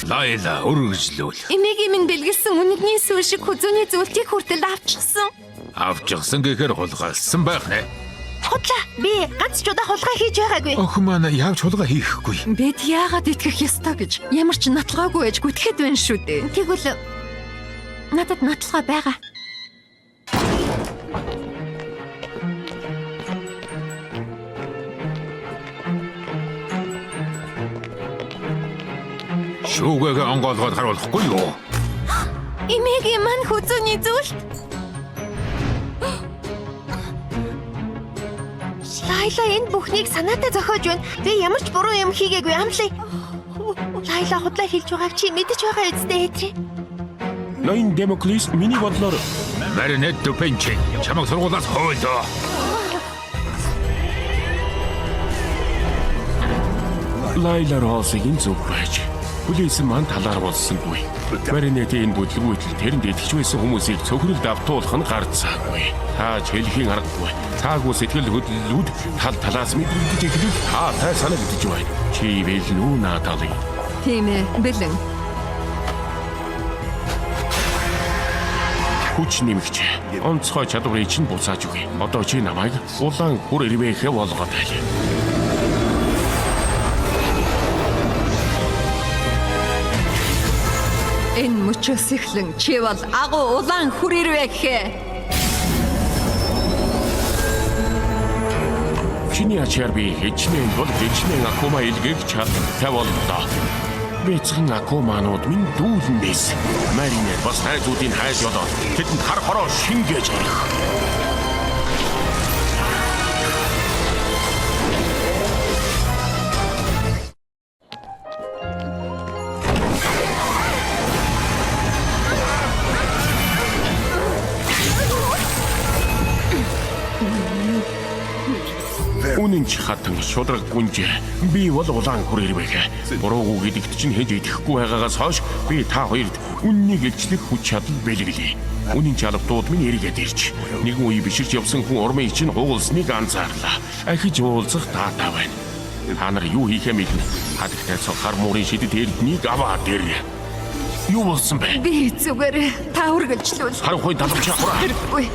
Лайла өргөжлүүл. Эмээгийн минь бэлгэлсэн үнэний сүүл шиг хүзүүний зүйлтийг хүртэл авчихсан. Авчихсан гэхээр хулгайлсан байх нэ. Худлаа. Би ганц ч удаа хулгай хийж байгаагүй. Охин маань яаж хулгай хийхгүй. Бид яагаад итгэх ёстой гэж ямар ч нотлогоогүй ээж гүтгэхэд байна шүү дээ. Тэгвэл надад нотлогоо байгаа. Шүүгээ онгоолгоод харуулахгүй юу? Эмээгийн маань хүзүүний зүйлт. Лайла энэ бүхнийг санаатай зохиож байна. Би ямар ч буруу юм хийгээгүй амлаа. Лайла худлаа хэлж байгааг чи мэдэж байгаа үстэй хэтрээ. Ноён Демоклис миний бодлоор Маринет Пенчи чамайг сургуулаас хойлоо. Лайла Росигийн зүг байж. Бүлээс маань талаар болсонгүй. Маринетийн бүтлгүүтэл тэрэнд итгэж байсан хүмүүсийг цөхрөлд автуулах нь гарцаагүй. Тааж хэлхийн аргагүй. Таагүй сэтгэл хөдлөлүүд тал талаас мэдрэгдэж эхлэх таатай санагдаж байна. Чи бэлэн үү наадалыг? Тийм ээ, бэлэн. Хүч нэмэгч. Онцгой чадварыг чинь буцааж өгье. Одоо чи намайг улаан хүр ирвэхэ болгоод байл. Энэ мөчөөс эхлэн чи бол агуу улаан хүрээрвэ гэхэ. Чиний ачаар би хичнээн бол хичнээн акума илгээх чадтай боллоо. Бэцхэн акуманууд минь дүүлэн байсан. Маринет бас хайзуудын хайж болоод тэдэнд хар хороо шингээж ирэх. Үнэн ч хатан шудраг гүнжээ. Би бол улаан хүр ирвэх. Буруугүй гэдэгт чинь хийж идэхгүй байгаагаас хойш би та хоёрт үннийг илчлэх хүч чадал бэлгэлээ. Үнэн ч албатууд минь эргээд ирж. Нэгэн үе биширч явсан хүн урмын чинь хугалсныг анзаарлаа. Ахиж уулзах таатай байна. Та нар юу хийхээ мэднэ. Хадагтай цохар муурын шидэд эрднийг аваад ир. Юу болсон бэ? Би зүгээр та үргэлжлүүл. Харанхуй далавч авах. Хэрэггүй.